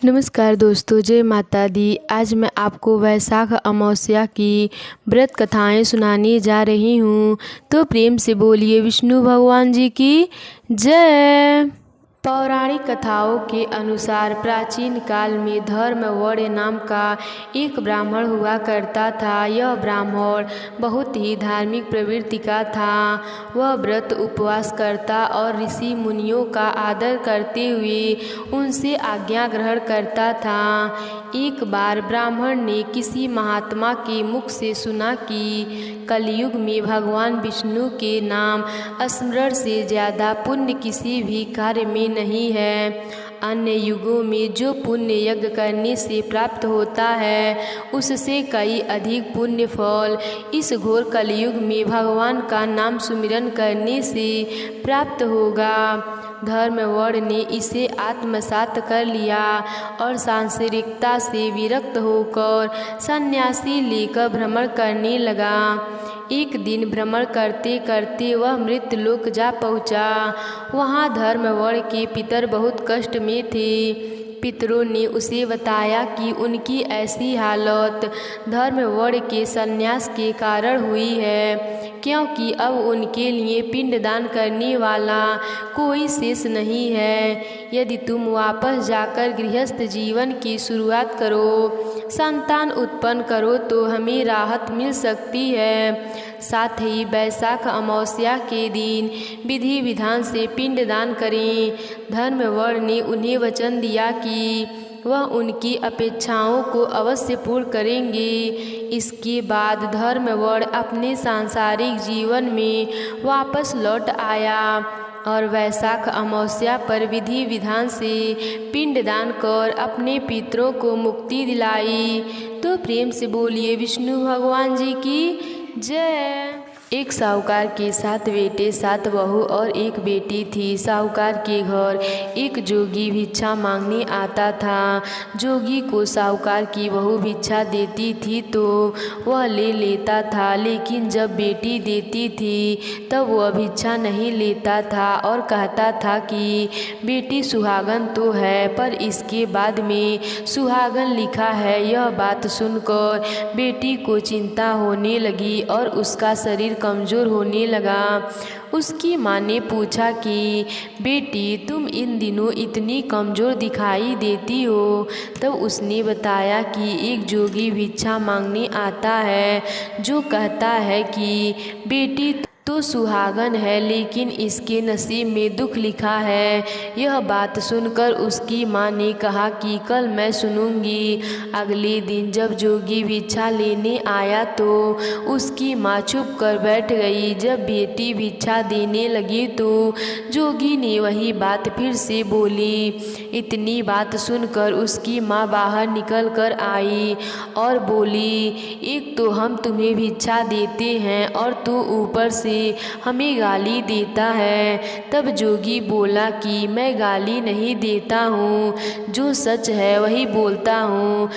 नमस्कार दोस्तों, जय माता दी। आज मैं आपको वैशाख अमावस्या की व्रत कथाएं सुनाने जा रही हूँ। तो प्रेम से बोलिए विष्णु भगवान जी की जय। पौराणिक कथाओं के अनुसार प्राचीन काल में धर्मव्रत नाम का एक ब्राह्मण हुआ करता था। यह ब्राह्मण बहुत ही धार्मिक प्रवृत्ति का था। वह व्रत उपवास करता और ऋषि मुनियों का आदर करते हुए उनसे आज्ञा ग्रहण करता था। एक बार ब्राह्मण ने किसी महात्मा के मुख से सुना कि कलयुग में भगवान विष्णु के नाम स्मरण से ज़्यादा पुण्य किसी भी कार्य में नहीं है। अन्य युगों में जो पुण्य यज्ञ करने से प्राप्त होता है उससे कई अधिक पुण्य फल इस घोर कलयुग में भगवान का नाम सुमिरन करने से प्राप्त होगा। धर्मव्रत ने इसे आत्मसात कर लिया और सांसारिकता से विरक्त होकर सन्यासी लेकर भ्रमण करने लगा। एक दिन भ्रमण करते करते वह मृत्युलोक जा पहुँचा। वहाँ धर्मव्रत के पितर बहुत कष्ट में थे। पितरों ने उसे बताया कि उनकी ऐसी हालत धर्मव्रत के संन्यास के कारण हुई है, क्योंकि अब उनके लिए पिंडदान करने वाला कोई शेष नहीं है। यदि तुम वापस जाकर गृहस्थ जीवन की शुरुआत करो, संतान उत्पन्न करो तो हमें राहत मिल सकती है। साथ ही वैशाख अमावस्या के दिन विधि विधान से पिंडदान करें। धर्मव्रत ने उन्हें वचन दिया कि वह उनकी अपेक्षाओं को अवश्य पूर्ण करेंगे। इसके बाद धर्मव्रत अपने सांसारिक जीवन में वापस लौट आया और वैशाख अमावस्या पर विधि विधान से पिंडदान कर अपने पितरों को मुक्ति दिलाई। तो प्रेम से बोलिए विष्णु भगवान जी की जय। एक साहूकार के 7 बेटे 7 बहू और एक बेटी थी। साहूकार के घर एक जोगी भिक्षा मांगने आता था। जोगी को साहूकार की बहू भिक्षा देती थी तो वह ले लेता था, लेकिन जब बेटी देती थी तब वह भिक्षा नहीं लेता था और कहता था कि बेटी सुहागन तो है पर इसके बाद में सुहागन लिखा है। यह बात सुनकर बेटी को चिंता होने लगी और उसका शरीर कमज़ोर होने लगा। उसकी माँ ने पूछा कि बेटी तुम इन दिनों इतनी कमज़ोर दिखाई देती हो। तब उसने बताया कि एक जोगी भिक्षा मांगने आता है जो कहता है कि बेटी तो सुहागन है लेकिन इसके नसीब में दुख लिखा है। यह बात सुनकर उसकी माँ ने कहा कि कल मैं सुनूंगी। अगले दिन जब जोगी भिक्षा लेने आया तो उसकी माँ चुप कर बैठ गई। जब बेटी भिक्षा देने लगी तो जोगी ने वही बात फिर से बोली। इतनी बात सुनकर उसकी माँ बाहर निकल कर आई और बोली, एक तो हम तुम्हें भिक्षा देते हैं और तू ऊपर से हमें गाली देता है। तब जोगी बोला कि मैं गाली नहीं देता हूँ, जो सच है वही बोलता हूँ,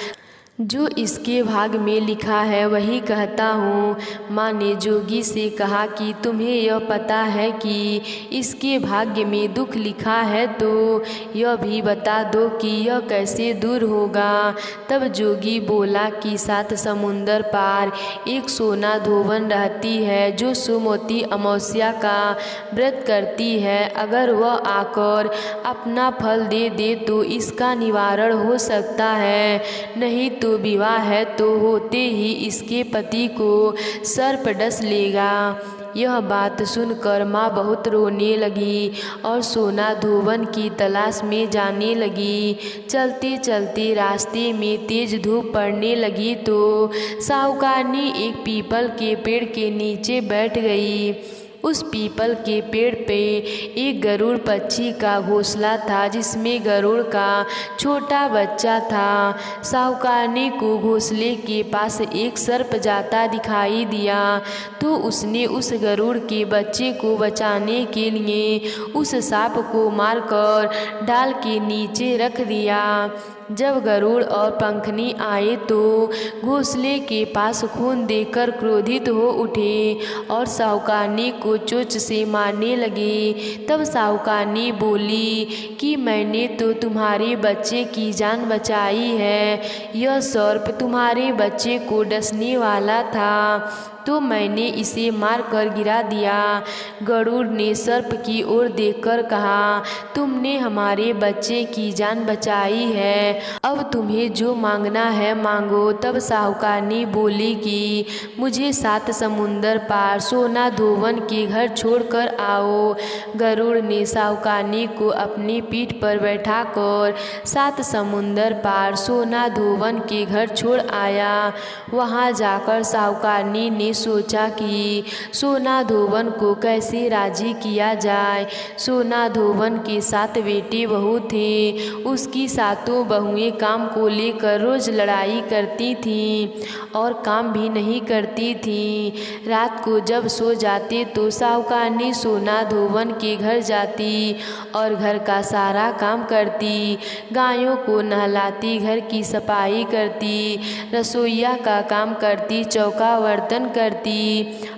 जो इसके भाग में लिखा है वही कहता हूँ। माँ ने जोगी से कहा कि तुम्हें यह पता है कि इसके भाग्य में दुख लिखा है तो यह भी बता दो कि यह कैसे दूर होगा। तब जोगी बोला कि 7 समुंदर पार एक सोना धोवन रहती है जो सुमति अमावस्या का व्रत करती है। अगर वह आकर अपना फल दे दे तो इसका निवारण हो सकता है, नहीं तो विवाह है तो होते ही इसके पति को सर्प डस लेगा। यह बात सुनकर माँ बहुत रोने लगी और सोना धोवन की तलाश में जाने लगी। चलते चलते रास्ते में तेज धूप पड़ने लगी तो साहूकारनी एक पीपल के पेड़ के नीचे बैठ गई। उस पीपल के पेड़ पे एक गरुड़ पक्षी का घोंसला था जिसमें गरुड़ का छोटा बच्चा था। साहूकारनी को घोंसले के पास एक सर्प जाता दिखाई दिया तो उसने उस गरुड़ के बच्चे को बचाने के लिए उस सांप को मारकर डाल के नीचे रख दिया। जब गरुड़ और पंखनी आए तो घोंसले के पास खून देखकर क्रोधित हो उठे और साहूकारनी को को चोंच से मारने लगे। तब साहूकारनी बोली कि मैंने तो तुम्हारे बच्चे की जान बचाई है, यह सर्प तुम्हारे बच्चे को डसने वाला था तो मैंने इसे मार कर गिरा दिया। गरुड़ ने सर्प की ओर देखकर कहा, तुमने हमारे बच्चे की जान बचाई है, अब तुम्हें जो मांगना है मांगो। तब साहूकारनी बोली कि मुझे 7 समुंदर पार सोना धोवन के घर छोड़कर आओ। गरुड़ ने साहूकारनी को अपनी पीठ पर बैठाकर 7 समुंदर पार सोना धोवन के घर छोड़ आया। वहां जाकर साहूकारनी ने सोचा कि सोना धोवन को कैसे राजी किया जाए। सोना धोवन के 7 बेटे बहू थे। उसकी 7 बहुएं काम को लेकर रोज लड़ाई करती थीं और काम भी नहीं करती थीं। रात को जब सो जाते तो साहूकारनी सोना धोवन के घर जाती और घर का सारा काम करती। गायों को नहलाती, घर की सफाई करती, रसोइया का काम करती, चौका बर्तन करती,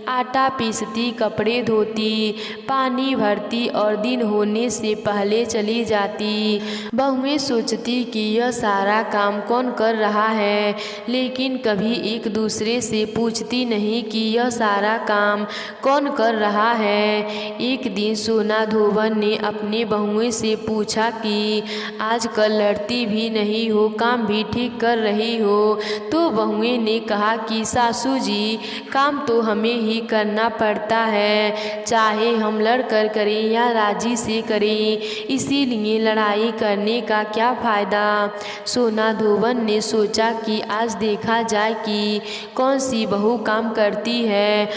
आटा पीसती, कपड़े धोती, पानी भरती और दिन होने से पहले चली जाती। बहुएं सोचती कि यह सारा काम कौन कर रहा है, लेकिन कभी एक दूसरे से पूछती नहीं कि यह सारा काम कौन कर रहा है। एक दिन सोना धोवन ने अपने बहुएं से पूछा कि आजकल लड़ती भी नहीं हो, काम भी ठीक कर रही हो। तो बहुएं ने कहा कि सासू जी, काम तो हमें ही करना पड़ता है, चाहे हम लड़ कर करें या राजी से करें, इसीलिए लड़ाई करने का क्या फ़ायदा। सोना धोवन ने सोचा कि आज देखा जाए कि कौन सी बहू काम करती है,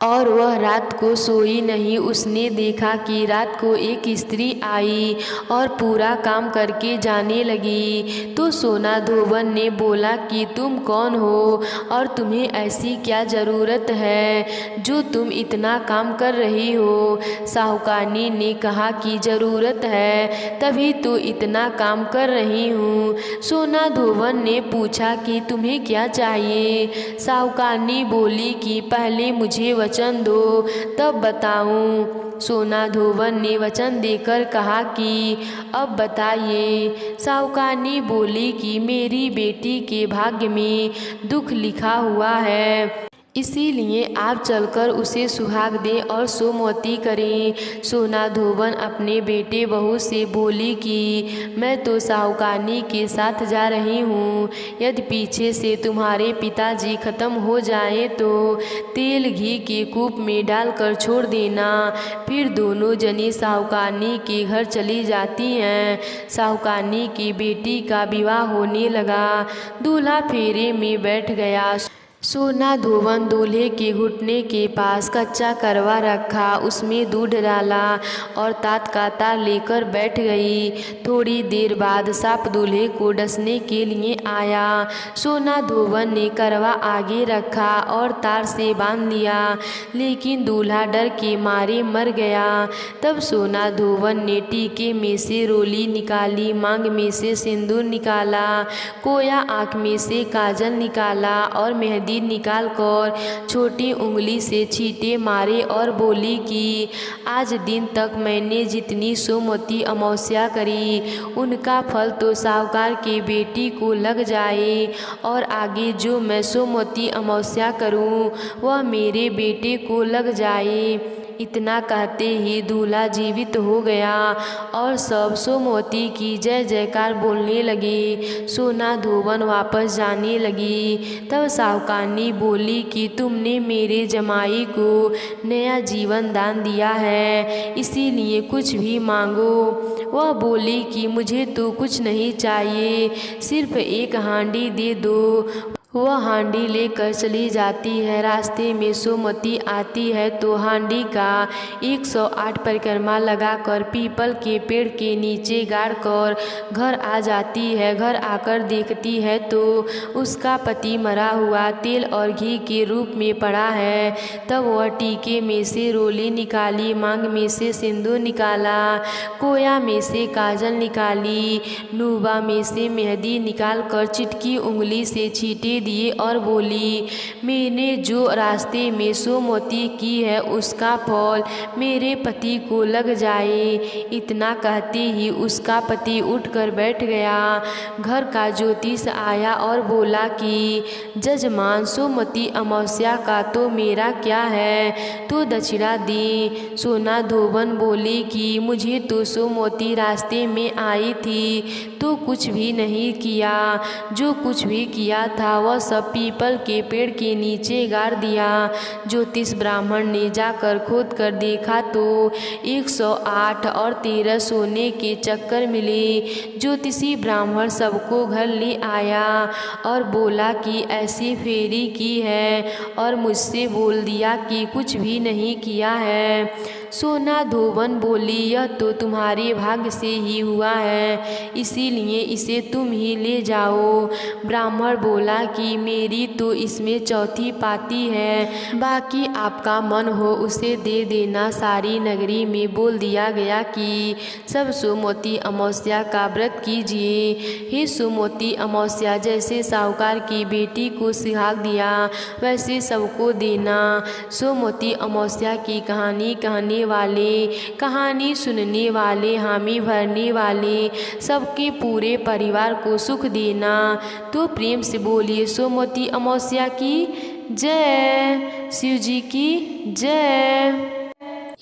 और वह रात को सोई नहीं। उसने देखा कि रात को एक स्त्री आई और पूरा काम करके जाने लगी। तो सोना धोवन ने बोला कि तुम कौन हो और तुम्हें ऐसी क्या ज़रूरत है जो तुम इतना काम कर रही हो। साहूकारनी ने कहा कि ज़रूरत है तभी तो इतना काम कर रही हूँ। सोना धोवन ने पूछा कि तुम्हें क्या चाहिए। साहूकारनी बोली कि पहले मुझे वचन दो तब बताऊं। सोना धोवन ने वचन देकर कहा कि अब बताइए। साहूकारनी बोली कि मेरी बेटी के भाग्य में दुख लिखा हुआ है, इसीलिए आप चलकर उसे सुहाग दें और सोमवती करें। सोना धोवन अपने बेटे बहू से बोली कि मैं तो साहूकारनी के साथ जा रही हूँ, यदि पीछे से तुम्हारे पिताजी खत्म हो जाएं तो तेल घी के कूप में डालकर छोड़ देना। फिर दोनों जनी साहूकारनी के घर चली जाती हैं। साहूकारनी की बेटी का विवाह होने लगा। दूल्हा फेरे में बैठ गया। सोना धोवन दूल्हे के घुटने के पास कच्चा करवा रखा, उसमें दूध डाला और तात का तार लेकर बैठ गई। थोड़ी देर बाद सांप दूल्हे को डसने के लिए आया। सोना धोवन ने करवा आगे रखा और तार से बांध लिया, लेकिन दूल्हा डर के मारे मर गया। तब सोना धोवन ने टीके में से रोली निकाली, मांग में से सिंदूर निकाला, कोया आँख में से काजल निकाला और मेहंदी निकाल कर छोटी उंगली से छींटे मारे और बोली कि आज दिन तक मैंने जितनी सोमवती अमावस्या करी उनका फल तो साहूकार के बेटी को लग जाए, और आगे जो मैं सोमवती अमावस्या करूं वह मेरे बेटे को लग जाए। इतना कहते ही दूल्हा जीवित हो गया और सब सोमवती की जय जयकार बोलने लगे। सोना धोवन वापस जाने लगी। तब साहूकारनी बोली कि तुमने मेरे जमाई को नया जीवन दान दिया है, इसीलिए कुछ भी मांगो। वह बोली कि मुझे तो कुछ नहीं चाहिए, सिर्फ एक हांडी दे दो। वह हांडी लेकर चली जाती है। रास्ते में सोमवती आती है तो हांडी का 108 परिक्रमा लगाकर पीपल के पेड़ के नीचे गाड़कर घर आ जाती है। घर आकर देखती है तो उसका पति मरा हुआ तेल और घी के रूप में पड़ा है। तब वह टीके में से रोली निकाली, मांग में से सिंदूर निकाला, कोया में से काजल निकाली, नूबा में से मेहंदी निकाल कर चिटकी उंगली से छींटे दिए और बोली, मैंने जो रास्ते में सोमवती की है उसका फल मेरे पति को लग जाए। इतना कहते ही उसका पति उठकर बैठ गया। घर का ज्योतिष आया और बोला कि जजमान, सोमवती अमावस्या का तो मेरा क्या है, तो दक्षिणा दे। सोना धोबन बोले कि मुझे तो सोमवती रास्ते में आई थी तो कुछ भी नहीं किया, जो कुछ भी किया था वह सब पीपल के पेड़ के नीचे गाड़ दिया। ज्योतिष ब्राह्मण ने जाकर खोद कर देखा तो 108 और 13 सोने के चक्कर मिले। ज्योतिषी ब्राह्मण सबको घर ले आया और बोला कि ऐसी फेरी की है और मुझसे बोल दिया कि कुछ भी नहीं किया है। सोना धोबन बोली, यह तो तुम्हारे भाग्य से ही हुआ है, इसीलिए इसे तुम ही ले जाओ। ब्राह्मण बोला कि मेरी तो इसमें चौथी पाती है, बाकी आपका मन हो उसे दे देना। सारी नगरी में बोल दिया गया कि सब सोमवती अमावस्या का व्रत कीजिए। हे सोमवती अमावस्या, जैसे साहूकार की बेटी को सुहाग दिया वैसे सबको देना। सोमवती अमावस्या की कहानी कहने वाले, कहानी सुनने वाले, हामी भरने वाले सबके पूरे परिवार को सुख देना। तो प्रेम से बोलिए सोमवती अमावस्या की जय, शिव जी की जय।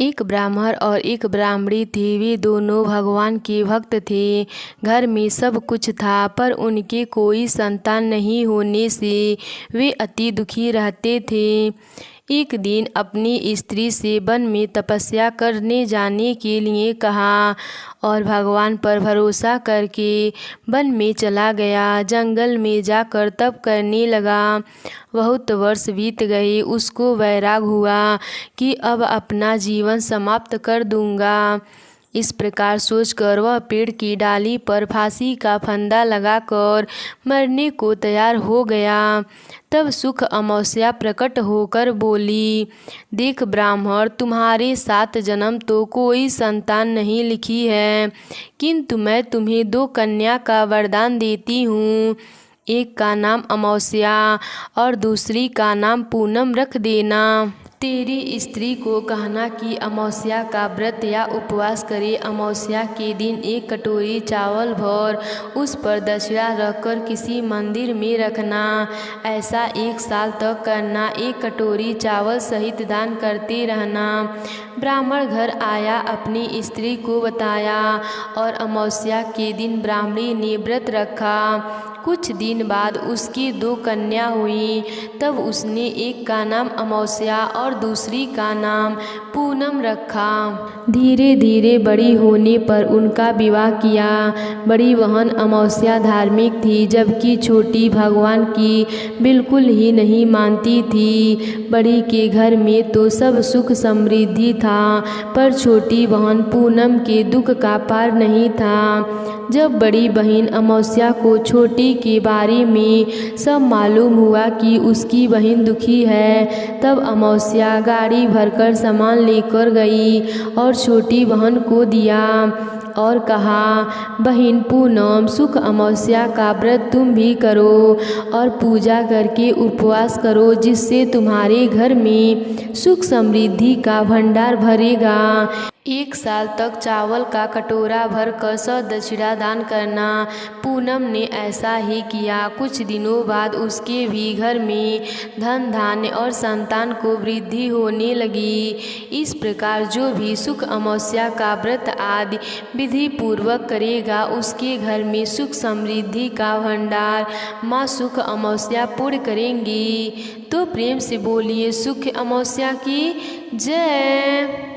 एक ब्राह्मण और एक ब्राह्मणी थे। वे दोनों भगवान के भक्त थे। घर में सब कुछ था पर उनके कोई संतान नहीं होने से वे अति दुखी रहते थे। एक दिन अपनी स्त्री से वन में तपस्या करने जाने के लिए कहा और भगवान पर भरोसा करके वन में चला गया। जंगल में जाकर तप करने लगा। बहुत वर्ष बीत गए। उसको वैराग हुआ कि अब अपना जीवन समाप्त कर दूंगा। इस प्रकार सोचकर वह पेड़ की डाली पर फांसी का फंदा लगाकर मरने को तैयार हो गया। तब सुख अमावस्या प्रकट होकर बोली, देख ब्राह्मण, तुम्हारे 7 जन्म तो कोई संतान नहीं लिखी है, किंतु मैं तुम्हें 2 कन्या का वरदान देती हूँ। एक का नाम अमावस्या और दूसरी का नाम पूनम रख देना। तेरी स्त्री को कहना कि अमावस्या का व्रत या उपवास करे। अमावस्या के दिन 1 कटोरी चावल भर उस पर दक्षिणा रखकर किसी मंदिर में रखना। ऐसा 1 साल तक करना। 1 कटोरी चावल सहित दान करते रहना। ब्राह्मण घर आया, अपनी स्त्री को बताया और अमावस्या के दिन ब्राह्मणी ने व्रत रखा। कुछ दिन बाद उसकी 2 कन्या हुई। तब उसने एक का नाम अमावस्या और दूसरी का नाम पूनम रखा। धीरे धीरे बड़ी होने पर उनका विवाह किया। बड़ी बहन अमावस्या धार्मिक थी, जबकि छोटी भगवान की बिल्कुल ही नहीं मानती थी। बड़ी के घर में तो सब सुख समृद्धि था, पर छोटी बहन पूनम के दुख का पार नहीं था। जब बड़ी बहन अमावस्या को छोटी के बारे में सब मालूम हुआ कि उसकी बहन दुखी है, तब अमावस्या गाड़ी भरकर सामान लेकर गई और छोटी बहन को दिया और कहा, बहन पूनम, सुख अमावस्या का व्रत तुम भी करो और पूजा करके उपवास करो, जिससे तुम्हारे घर में सुख समृद्धि का भंडार भरेगा। 1 साल तक चावल का कटोरा भरकर सदक्षिणा दान करना। पूनम ने ऐसा ही किया। कुछ दिनों बाद उसके भी घर में धन धान्य और संतान को वृद्धि होने लगी। इस प्रकार जो भी सुख अमावस्या का व्रत आदि विधि पूर्वक करेगा, उसके घर में सुख समृद्धि का भंडार माँ सुख अमावस्या पूर्ण करेंगी। तो प्रेम से बोलिए सुख अमावस्या की जय।